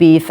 20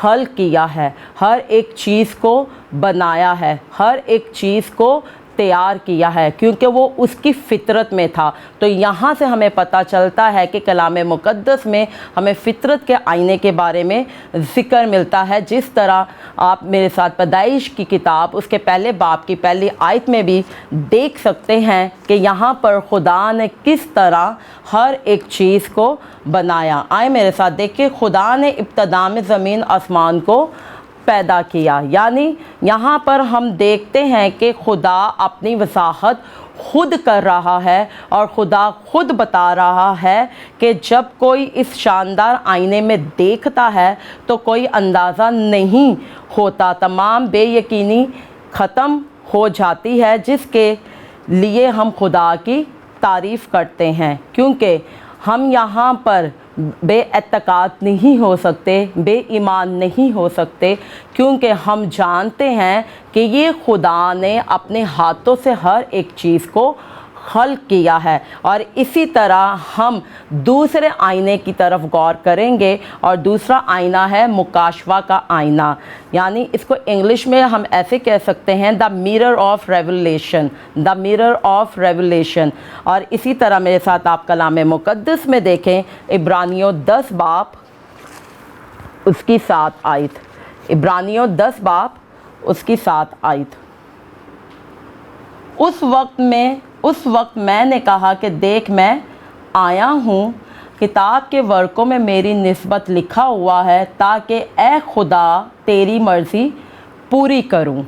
خلق کیا ہے، ہر ایک چیز کو بنایا ہے، ہر ایک چیز کو تیار کیا ہے، کیونکہ وہ اس کی فطرت میں تھا۔ تو یہاں سے ہمیں پتہ چلتا ہے کہ کلام مقدس میں ہمیں فطرت کے آئینے کے بارے میں ذکر ملتا ہے، جس طرح آپ میرے ساتھ پیدائش کی کتاب اس کے پہلے باب کی پہلی آیت میں بھی دیکھ سکتے ہیں کہ یہاں پر خدا نے کس طرح ہر ایک چیز کو بنایا۔ آئے میرے ساتھ دیکھیں، خدا نے ابتدا میں زمین آسمان کو پیدا کیا، یعنی یہاں پر ہم دیکھتے ہیں کہ خدا اپنی وضاحت خود کر رہا ہے، اور خدا خود بتا رہا ہے کہ جب کوئی اس شاندار آئینے میں دیکھتا ہے تو کوئی اندازہ نہیں ہوتا، تمام بے یقینی ختم ہو جاتی ہے، جس کے لیے ہم خدا کی تعریف کرتے ہیں، کیونکہ ہم یہاں پر بے اعتقاد نہیں ہو سکتے، بے ایمان نہیں ہو سکتے، کیونکہ ہم جانتے ہیں کہ یہ خدا نے اپنے ہاتھوں سے ہر ایک چیز کو خلق کیا ہے۔ اور اسی طرح ہم دوسرے آئینے کی طرف غور کریں گے، اور دوسرا آئینہ ہے مکاشفہ کا آئینہ، یعنی اس کو انگلش میں ہم ایسے کہہ سکتے ہیں the mirror of revelation, the mirror of revelation. اور اسی طرح میرے ساتھ آپ کلام مقدس میں دیکھیں عبرانیوں 10 باب اس کی 7 آیت، عبرانیوں 10 باب اس کی 7 آیت۔ اس وقت میں نے کہا کہ دیکھ میں آیا ہوں، کتاب کے ورقوں میں میری نسبت لکھا ہوا ہے تاکہ اے خدا تیری مرضی پوری کروں۔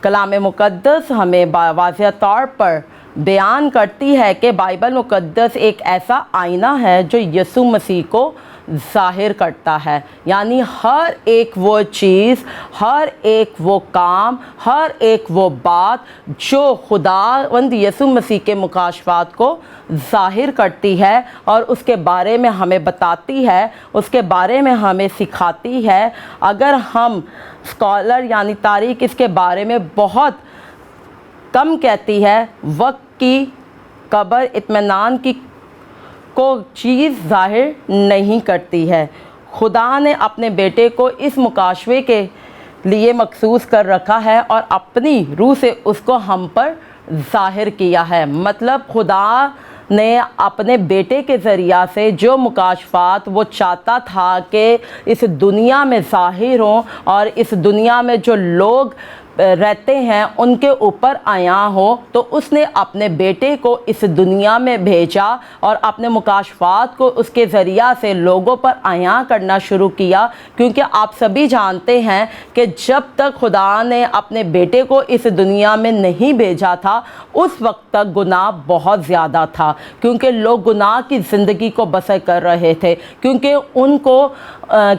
کلام مقدس ہمیں واضح طور پر بیان کرتی ہے کہ بائبل مقدس ایک ایسا آئینہ ہے جو یسوع مسیح کو ظاہر کرتا ہے، یعنی ہر ایک وہ چیز، ہر ایک وہ کام، ہر ایک وہ بات جو خداوند یسوع مسیح کے مکاشفات کو ظاہر کرتی ہے اور اس کے بارے میں ہمیں بتاتی ہے، اس کے بارے میں ہمیں سکھاتی ہے۔ اگر ہم اسکالر یعنی تاریخ اس کے بارے میں بہت کم کہتی ہے، وقت کی قبر اطمینان کی کو چیز ظاہر نہیں کرتی ہے۔ خدا نے اپنے بیٹے کو اس مکاشفے کے لیے مخصوص کر رکھا ہے اور اپنی روح سے اس کو ہم پر ظاہر کیا ہے، مطلب خدا نے اپنے بیٹے کے ذریعہ سے جو مکاشفات وہ چاہتا تھا کہ اس دنیا میں ظاہر ہوں اور اس دنیا میں جو لوگ رہتے ہیں ان کے اوپر عیاں ہو، تو اس نے اپنے بیٹے کو اس دنیا میں بھیجا اور اپنے مکاشفات کو اس کے ذریعہ سے لوگوں پر عیاں کرنا شروع کیا، کیونکہ آپ سبھی جانتے ہیں کہ جب تک خدا نے اپنے بیٹے کو اس دنیا میں نہیں بھیجا تھا اس وقت تک گناہ بہت زیادہ تھا، کیونکہ لوگ گناہ کی زندگی کو بسر کر رہے تھے، کیونکہ ان کو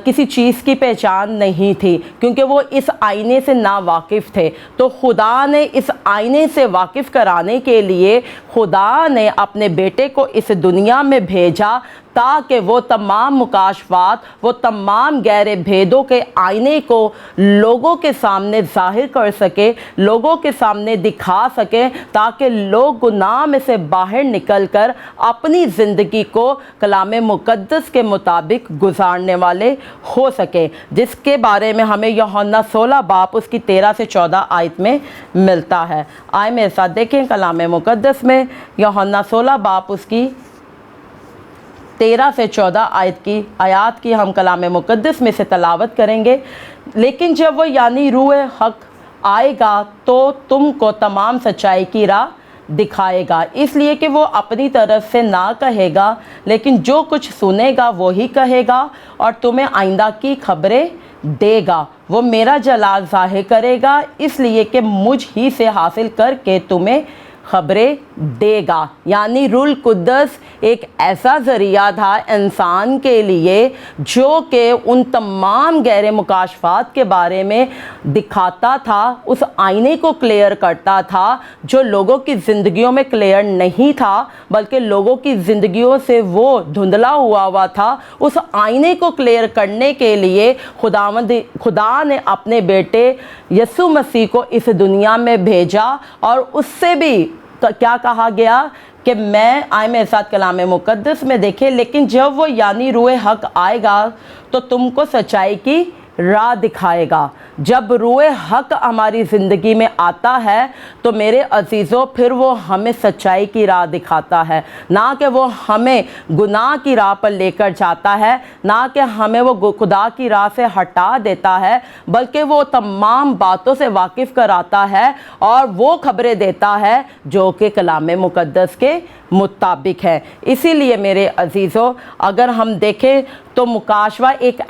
کسی چیز کی پہچان نہیں تھی، کیونکہ وہ اس آئینے سے ناواقف تھے۔ تو خدا نے اس آئینے سے واقف کرانے کے لیے خدا نے اپنے بیٹے کو اس دنیا میں بھیجا تاکہ وہ تمام مکاشفات، وہ تمام گہرے بھیدوں کے آئینے کو لوگوں کے سامنے ظاہر کر سکے، لوگوں کے سامنے دکھا سکے، تاکہ لوگ گناہ میں سے باہر نکل کر اپنی زندگی کو کلام مقدس کے مطابق گزارنے والے ہو سکے، جس کے بارے میں ہمیں یوحنا 16 باب اس کی 13 سے 14 آیت میں ملتا ہے۔ آئے میرے ساتھ دیکھیں کلام مقدس میں یوحنا 16 باب اس کی 13 سے 14 آیات کی ہم کلام مقدس میں سے تلاوت کریں گے۔ لیکن جب وہ یعنی روح حق آئے گا تو تم کو تمام سچائی کی راہ دکھائے گا، اس لیے کہ وہ اپنی طرف سے نہ کہے گا، لیکن جو کچھ سنے گا وہی کہے گا اور تمہیں آئندہ کی خبریں دے گا۔ وہ میرا جلال ظاہر کرے گا، اس لیے کہ مجھ ہی سے حاصل کر کے تمہیں خبریں دے گا۔ یعنی روح القدس ایک ایسا ذریعہ تھا انسان کے لیے جو کہ ان تمام گہرے مکاشفات کے بارے میں دکھاتا تھا، اس آئینے کو کلیئر کرتا تھا جو لوگوں کی زندگیوں میں کلیئر نہیں تھا، بلکہ لوگوں کی زندگیوں سے وہ دھندلا ہوا تھا۔ اس آئینے کو کلیئر کرنے کے لیے خدا نے اپنے بیٹے یسوع مسیح کو اس دنیا میں بھیجا، اور اس سے بھی کیا کہا گیا کہ آئے میرے ساتھ کلام مقدس میں دیکھیں، لیکن جب وہ یعنی روح حق آئے گا تو تم کو سچائی کی راہ دکھائے گا۔ جب روح حق ہماری زندگی میں آتا ہے تو میرے عزیزوں پھر وہ ہمیں سچائی کی راہ دکھاتا ہے، نہ کہ وہ ہمیں گناہ کی راہ پر لے کر جاتا ہے، نہ کہ ہمیں وہ خدا کی راہ سے ہٹا دیتا ہے، بلکہ وہ تمام باتوں سے واقف کراتا ہے اور وہ خبریں دیتا ہے جو کہ کلام مقدس کے مطابق ہے۔ اسی لیے میرے عزیزوں اگر ہم دیکھیں تو مکاشفہ ایک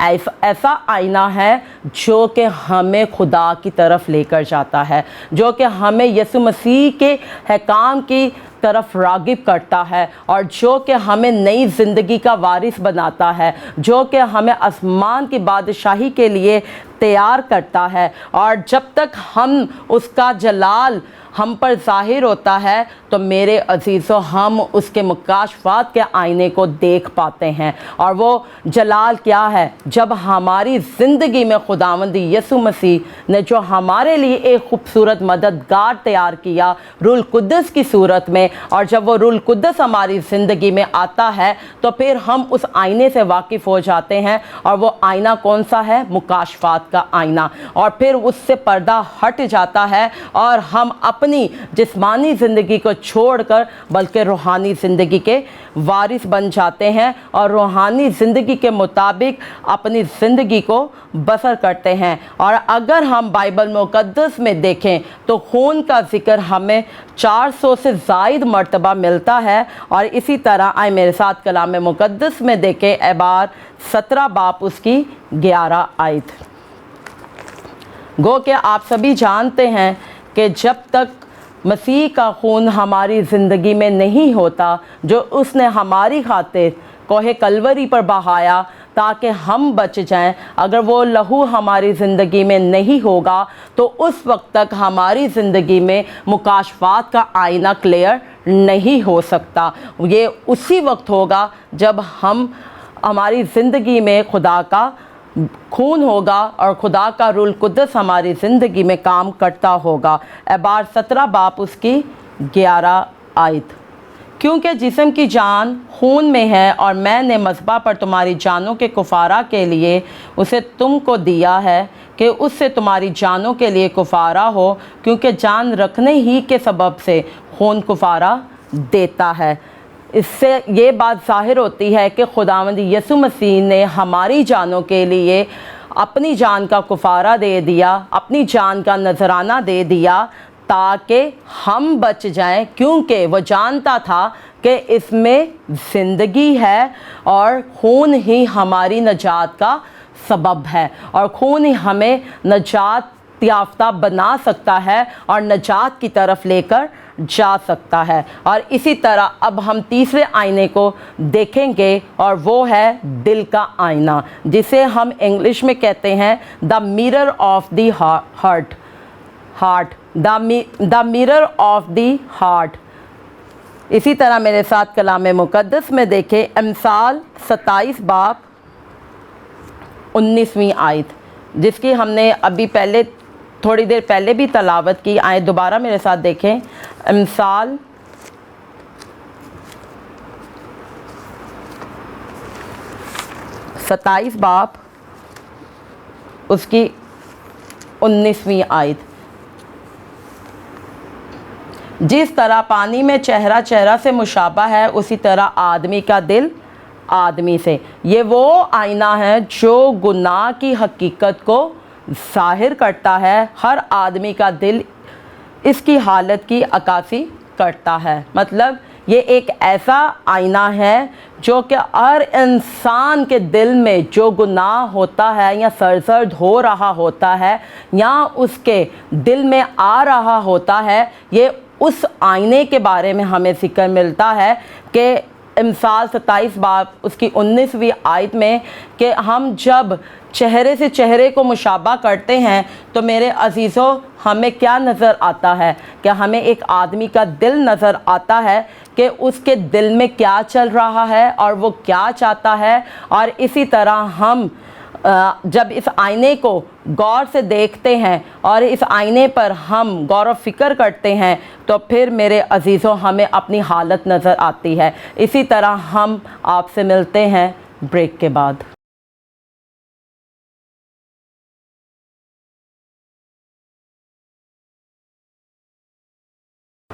ایسا آئینہ ہے جو کہ ہمیں خدا کی طرف لے کر جاتا ہے، جو کہ ہمیں یسوع مسیح کے احکام کی طرف راغب کرتا ہے، اور جو کہ ہمیں نئی زندگی کا وارث بناتا ہے، جو کہ ہمیں آسمان کی بادشاہی کے لیے تیار کرتا ہے۔ اور جب تک ہم اس کا جلال ہم پر ظاہر ہوتا ہے تو میرے عزیزوں ہم اس کے مکاشفات کے آئینے کو دیکھ پاتے ہیں۔ اور وہ جلال کیا ہے؟ جب ہماری زندگی میں خداوند یسوع مسیح نے جو ہمارے لیے ایک خوبصورت مددگار تیار کیا روح القدس کی صورت میں، اور جب وہ روح القدس ہماری زندگی میں آتا ہے تو پھر ہم اس آئینے سے واقف ہو جاتے ہیں۔ اور وہ آئینہ کون سا ہے؟ مکاشفات کا آئینہ۔ اور پھر اس سے پردہ ہٹ جاتا ہے اور ہم اپنی جسمانی زندگی کو چھوڑ کر بلکہ روحانی زندگی کے وارث بن جاتے ہیں، اور روحانی زندگی کے مطابق اپنی زندگی کو بسر کرتے ہیں۔ اور اگر ہم بائبل مقدس میں دیکھیں تو خون کا ذکر ہمیں 400 سے زائد مرتبہ ملتا ہے۔ اور اسی طرح آئے میرے ساتھ کلام مقدس میں دیکھیں اعبار 17 باب اس کی 11 آیت۔ گو کہ آپ سبھی جانتے ہیں کہ جب تک مسیح کا خون ہماری زندگی میں نہیں ہوتا جو اس نے ہماری خاطر کوہ کلوری پر بہایا تاکہ ہم بچ جائیں، اگر وہ لہو ہماری زندگی میں نہیں ہوگا تو اس وقت تک ہماری زندگی میں مکاشفات کا آئینہ کلیئر نہیں ہو سکتا۔ یہ اسی وقت ہوگا جب ہماری زندگی میں خدا کا خون ہوگا اور خدا کا روح القدس ہماری زندگی میں کام کرتا ہوگا۔ اعبار 17 باب اس کی 11 آیت۔ کیونکہ جسم کی جان خون میں ہے، اور میں نے مذبح پر تمہاری جانوں کے کفارہ کے لیے اسے تم کو دیا ہے کہ اس سے تمہاری جانوں کے لیے کفارہ ہو، کیونکہ جان رکھنے ہی کے سبب سے خون کفارہ دیتا ہے۔ اس سے یہ بات ظاہر ہوتی ہے کہ خداوند یسوع مسیح نے ہماری جانوں کے لیے اپنی جان کا کفارہ دے دیا، اپنی جان کا نذرانہ دے دیا تاکہ ہم بچ جائیں، کیونکہ وہ جانتا تھا کہ اس میں زندگی ہے اور خون ہی ہماری نجات کا سبب ہے، اور خون ہی ہمیں نجات یافتہ بنا سکتا ہے اور نجات کی طرف لے کر جا سکتا ہے۔ اور اسی طرح اب ہم تیسرے آئینے کو دیکھیں گے، اور وہ ہے دل کا آئینہ، جسے ہم انگلش میں کہتے ہیں the mirror of the heart, the mirror of the heart. اسی طرح میرے ساتھ کلام مقدس میں دیکھیں امثال 27 باب 19ویں آیت، جس کی ہم نے ابھی تھوڑی دیر پہلے بھی تلاوت کی۔ آئیں دوبارہ میرے ساتھ دیکھیں امثال 27 باب اس کی 19ویں آیت۔ جس طرح پانی میں چہرہ چہرہ سے مشابہ ہے، اسی طرح آدمی کا دل آدمی سے۔ یہ وہ آئینہ ہے جو گناہ کی حقیقت کو ظاہر کرتا ہے۔ ہر آدمی کا دل اس کی حالت کی عکاسی کرتا ہے۔ مطلب یہ ایک ایسا آئینہ ہے جو کہ ہر انسان کے دل میں جو گناہ ہوتا ہے یا سرزد ہو رہا ہوتا ہے یا اس کے دل میں آ رہا ہوتا ہے، یہ اس آئینے کے بارے میں ہمیں ذکر ملتا ہے کہ امثال 27 باب اس کی 19ویں آیت میں کہ ہم جب چہرے سے چہرے کو مشابہ کرتے ہیں تو میرے عزیزوں ہمیں کیا نظر آتا ہے؟ کہ ہمیں ایک آدمی کا دل نظر آتا ہے کہ اس کے دل میں کیا چل رہا ہے اور وہ کیا چاہتا ہے۔ اور اسی طرح ہم جب اس آئینے کو غور سے دیکھتے ہیں اور اس آئینے پر ہم غور و فکر کرتے ہیں تو پھر میرے عزیزوں ہمیں اپنی حالت نظر آتی ہے۔ اسی طرح ہم آپ سے ملتے ہیں بریک کے بعد۔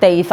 23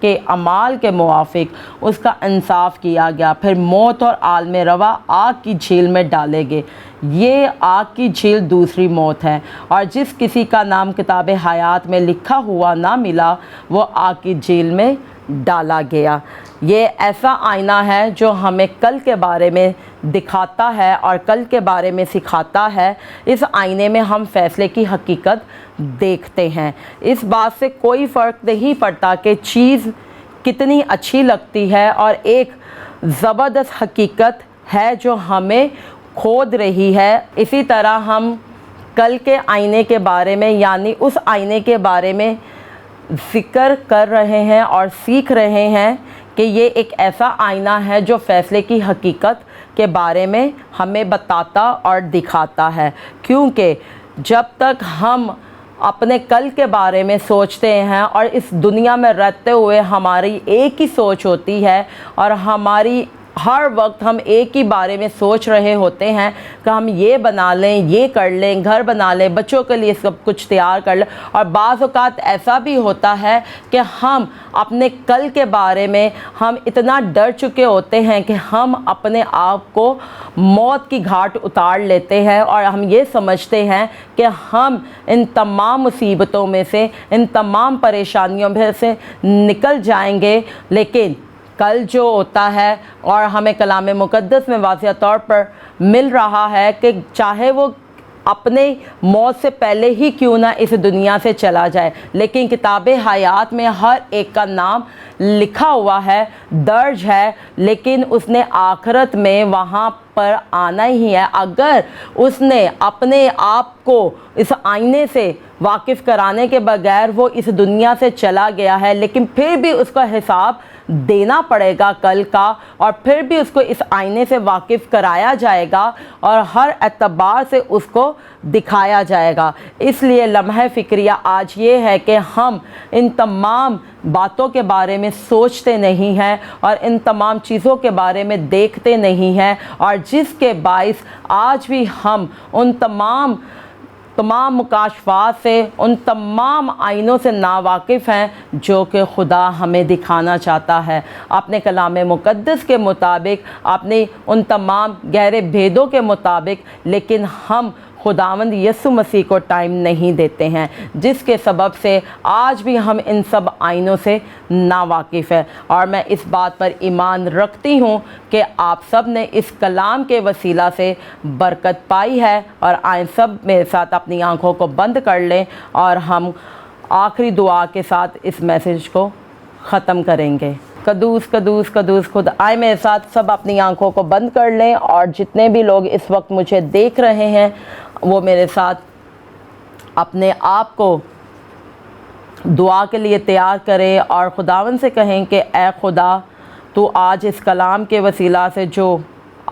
کے اعمال کے موافق اس کا انصاف کیا گیا، پھر موت اور عالم روا آگ کی جھیل میں ڈالے گئے۔ یہ آگ کی جھیل دوسری موت ہے، اور جس کسی کا نام کتاب حیات میں لکھا ہوا نہ ملا وہ آگ کی جھیل میں ڈالا گیا۔ یہ ایسا آئینہ ہے جو ہمیں کل کے بارے میں دکھاتا ہے اور کل کے بارے میں سکھاتا ہے۔ اس آئینے میں ہم فیصلے کی حقیقت دیکھتے ہیں۔ اس بات سے کوئی فرق نہیں پڑتا کہ چیز کتنی اچھی لگتی ہے، اور ایک زبردست حقیقت ہے جو ہمیں کھود رہی ہے۔ اسی طرح ہم کل کے آئینے کے بارے میں، یعنی اس آئینے کے بارے میں ذکر کر رہے ہیں اور سیکھ رہے ہیں کہ یہ ایک ایسا آئینہ ہے جو فیصلے کی حقیقت کے بارے میں ہمیں بتاتا اور دکھاتا ہے، کیونکہ جب تک ہم اپنے کل کے بارے میں سوچتے ہیں اور اس دنیا میں رہتے ہوئے ہماری ایک ہی سوچ ہوتی ہے اور ہماری ہر وقت ہم ایک ہی بارے میں سوچ رہے ہوتے ہیں کہ ہم یہ بنا لیں، یہ کر لیں، گھر بنا لیں، بچوں کے لیے سب کچھ تیار کر لیں، اور بعض اوقات ایسا بھی ہوتا ہے کہ ہم اپنے کل کے بارے میں ہم اتنا ڈر چکے ہوتے ہیں کہ ہم اپنے آپ کو موت کی گھاٹ اتار لیتے ہیں، اور ہم یہ سمجھتے ہیں کہ ہم ان تمام مصیبتوں میں سے، ان تمام پریشانیوں میں سے نکل جائیں گے۔ لیکن کل جو ہوتا ہے، اور ہمیں کلام مقدس میں واضح طور پر مل رہا ہے کہ چاہے وہ اپنے موت سے پہلے ہی کیوں نہ اس دنیا سے چلا جائے، لیکن کتاب حیات میں ہر ایک کا نام لکھا ہوا ہے، درج ہے، لیکن اس نے آخرت میں وہاں پر آنا ہی ہے۔ اگر اس نے اپنے آپ کو اس آئینے سے واقف کرانے کے بغیر وہ اس دنیا سے چلا گیا ہے، لیکن پھر بھی اس کا حساب دینا پڑے گا کل کا، اور پھر بھی اس کو اس آئینے سے واقف کرایا جائے گا اور ہر اعتبار سے اس کو دکھایا جائے گا۔ اس لیے لمحہ فکریہ آج یہ ہے کہ ہم ان تمام باتوں کے بارے میں سوچتے نہیں ہیں اور ان تمام چیزوں کے بارے میں دیکھتے نہیں ہیں، اور جس کے باعث آج بھی ہم ان تمام مکاشفات سے، ان تمام آئینوں سے ناواقف ہیں جو کہ خدا ہمیں دکھانا چاہتا ہے اپنے کلام مقدس کے مطابق، اپنے ان تمام گہرے بھیدوں کے مطابق، لیکن ہم خداوند یسوع مسیح کو ٹائم نہیں دیتے ہیں، جس کے سبب سے آج بھی ہم ان سب آئینوں سے ناواقف ہیں۔ اور میں اس بات پر ایمان رکھتی ہوں کہ آپ سب نے اس کلام کے وسیلہ سے برکت پائی ہے، اور آئیں سب میرے ساتھ اپنی آنکھوں کو بند کر لیں اور ہم آخری دعا کے ساتھ اس میسج کو ختم کریں گے۔ قدوس قدوس قدوس خدا، آئے میرے ساتھ سب اپنی آنکھوں کو بند کر لیں، اور جتنے بھی لوگ اس وقت مجھے دیکھ رہے ہیں وہ میرے ساتھ اپنے آپ کو دعا کے لیے تیار کریں اور خداوند سے کہیں کہ اے خدا، تو آج اس کلام کے وسیلہ سے جو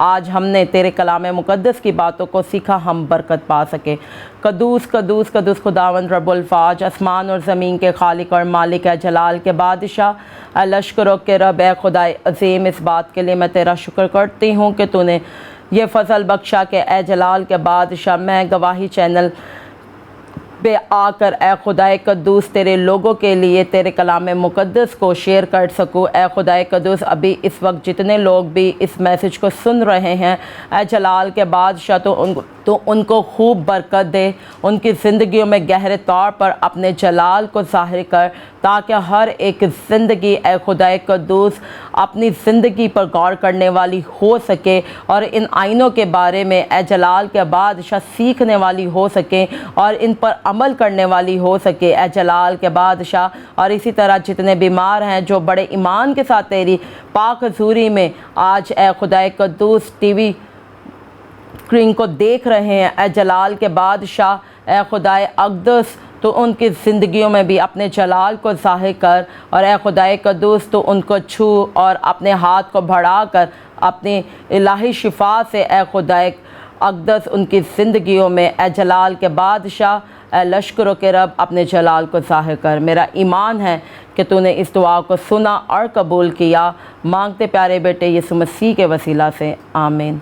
آج ہم نے تیرے کلام مقدس کی باتوں کو سیکھا، ہم برکت پا سکے۔ قدوس قدوس قدوس خداوند رب الفاج، آسمان اور زمین کے خالق اور مالک، اے جلال کے بادشاہ، اے لشکروں کے رب، اے خدا عظیم، اس بات کے لیے میں تیرا شکر کرتی ہوں کہ تو نے یہ فضل بخشا کہ اے جلال کے بادشاہ، میں گواہی چینل پہ آ کر اے خدائے قدوس تیرے لوگوں کے لیے تیرے کلام مقدس کو شیئر کر سکوں۔ اے خدائے قدوس، ابھی اس وقت جتنے لوگ بھی اس میسج کو سن رہے ہیں، اے جلال کے بادشاہ، تو ان کو خوب برکت دے، ان کی زندگیوں میں گہرے طور پر اپنے جلال کو ظاہر کر، تاکہ ہر ایک زندگی اے خدائے قدوس اپنی زندگی پر غور کرنے والی ہو سکے، اور ان آئینوں کے بارے میں اے جلال کے بادشاہ سیکھنے والی ہو سکے اور ان پر عمل کرنے والی ہو سکے، اے جلال کے بادشاہ۔ اور اسی طرح جتنے بیمار ہیں جو بڑے ایمان کے ساتھ تیری پاک حضوری میں آج اے خدائے قدوس ٹی وی اسکرین کو دیکھ رہے ہیں، اے جلال کے بادشاہ، اے خدائے اقدس، تو ان کی زندگیوں میں بھی اپنے جلال کو ظاہر کر، اور اے خدائے قدوس تو ان کو چھو اور اپنے ہاتھ کو بڑھا کر اپنی الہی شفا سے اے خدائے اقدس ان کی زندگیوں میں اے جلال کے بادشاہ، اے لشکروں کے رب، اپنے جلال کو ظاہر کر۔ میرا ایمان ہے کہ تو نے اس دعا کو سنا اور قبول کیا، مانگتے پیارے بیٹے یسوع مسیح کے وسیلہ سے، آمین۔